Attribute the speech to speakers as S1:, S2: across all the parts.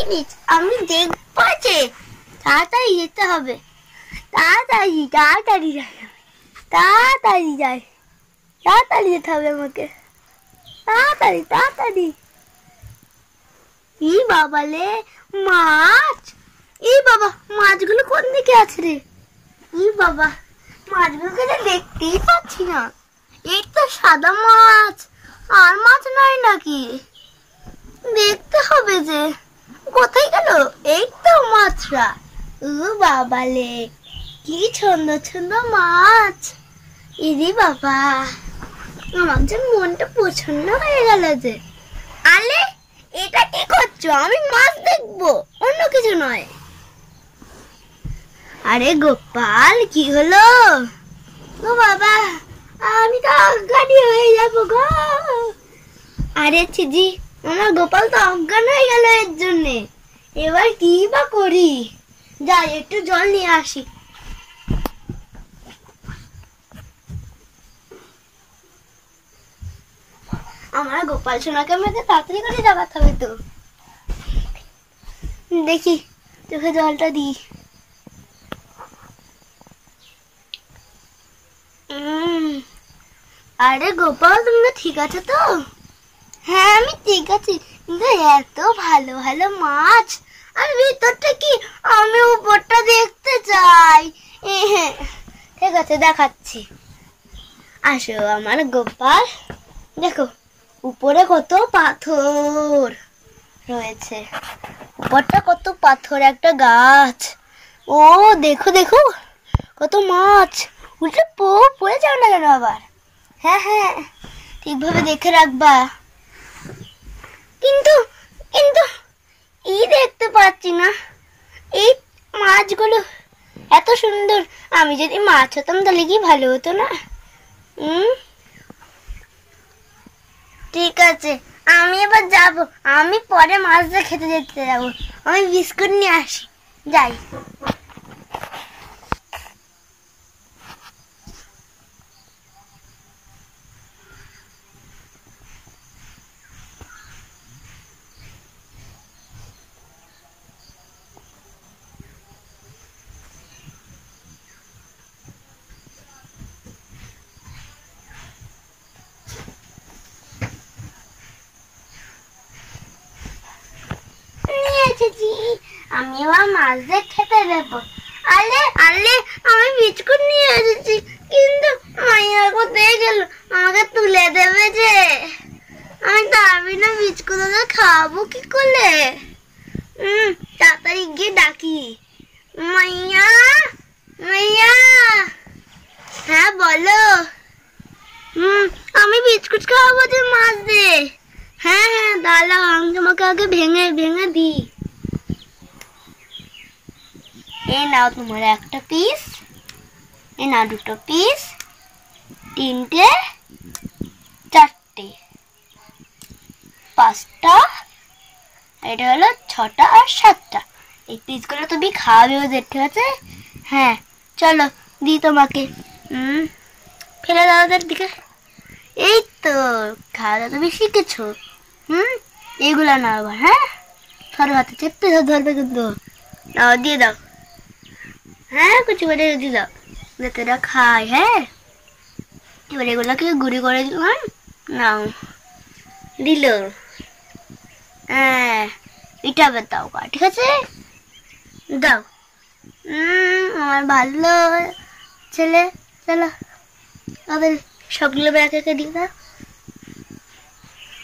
S1: Minute, আমি দেখবো যে। তাড়াতাড়ি যেতে হবে, তাড়াতাড়ি তাড়াতাড়ি যাই, তাড়াতাড়ি যাই, তাড়াতাড়ি যেতে হবে আমাকে, তাড়াতাড়ি তাড়াতাড়ি। ই বাবা লে, মাছ! এই বাবা, মাছগুলো কোন দিকে আছে রে? ই বাবা, মাছগুলোকে দেখতেই পাচ্ছি না। এই তো সাদা মাছ, আর মাছ নাই নাকি? দেখতে হবে যে, কোথায় গেল? এই তো মাছরা। ও বাবা লে, কি সুন্দর সুন্দর মাছ। ইরি বাবা, আমার যে মনটা প্রসন্ন হয়ে গেল যে। আলে, এটা কি করছো? আমি মাছ দেখবো, অন্য কিছু নয়। আরে গোপাল, কি হলো? ও বাবা, আমি তো অজ্ঞান হয়ে যাবো গো। আরে ছিজি, আমার গোপাল তো অজ্ঞান হয়ে গেল এর জন্যে। এবার কি বা করি? যাই, একটু জল নিয়ে আসি। আমার গোপাল সোনাকে আমাকে তাড়াতাড়ি করে জাগাতে হবে তো। দেখি, চোখে জলটা দিই। আরে গোপাল, তুমি ঠিক আছে তো? হ্যাঁ, আমি ঠিক আছি, কিন্তু এত ভালো ভালো মাছ, আর ভিতরটা কি? আমি উপরটা দেখতে চাই। ঠিক আছে, দেখাচ্ছি। আসো আমার গোপাল, দেখো উপরে কত পাথর রয়েছে, উপরটা কত পাথর, একটা গাছ। ও দেখো দেখো, কত মাছ। উল্টে পড়ে যাও না কেন আবার? হ্যাঁ হ্যাঁ, ঠিকভাবে দেখে রাখবা। কিন্তু কিন্তু দেখতে পাচ্ছি না এই মাছগুলো। এত সুন্দর, আমি যদি মাছ হতাম তাহলে কি ভালো হতো না? ঠিক আছে, আমি এবার যাব। আমি পরে মাছটা খেতে যেতে যাবো। আমি বিস্কুট নিয়ে আসি, যাই। আমি এবার মাছটা খেতে দেবো। আলে আলে, আমি বিস্কুট নিয়ে এসেছি, কিন্তু মাইয়া কোথায় গেল? আমাকে তুলে দেবে যে। আমি তারবি না বিস্কুট, খাওয়াবো কি করলে? তাড়াতাড়ি গিয়ে ডাকি। মাইয়া, মাইয়া। হ্যাঁ বলো। আমি বিস্কুট খাওয়াবো যে, মাছ দে। হ্যাঁ হ্যাঁ, দাঁড়াও, আমি তোমাকে আগে ভেঙে ভেঙে দিই। এই নাও তোমার একটা পিস, এই নাও দুটো পিস, তিনটে, চারটে, পাঁচটা, এটা হলো ছটা আর সাতটা। এই পিসগুলো তুমি খাওয়াবে ওদের, ঠিক আছে? হ্যাঁ, চলো দিই তোমাকে। ফেলে দাও ওদের দিকে। এই তো, খাওয়া তুমি শিখেছো। এইগুলা নাও আবার। হ্যাঁ, ধরো, হাতে চেপে ধরবে কিন্তু। নাও, দিয়ে দাও। হ্যাঁ, কুচি করে দিয়ে দাও, যাতে এরা খায়। হ্যাঁ, এবার এগুলোকে গুঁড়ি করে দিলাম। নাও, দিল। হ্যাঁ, এটা আবার দাও, ঠিক আছে? দাও। আমার ভালো ছেলে। চলো, তাদের সবগুলো ব্যাগ একে দিয়ে দাও।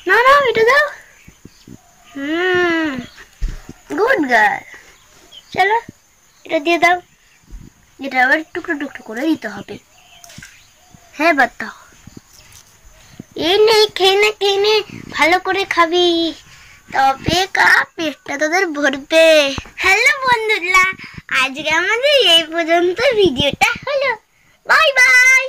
S1: না না, এটা দাও। Good girl. চলো, এটা দিয়ে দাও। এটা আবার টুকরো টুকরো করে দিতে হবে। হ্যাঁ, বাদ দাও। এই নেই, খেয়ে নে, খেয়ে নে, ভালো করে খাবি, তবে পেটটা তোদের ভরবে। হ্যালো বন্ধুরা, আজকে আমাদের এই পর্যন্ত ভিডিওটা হলো। Bye bye.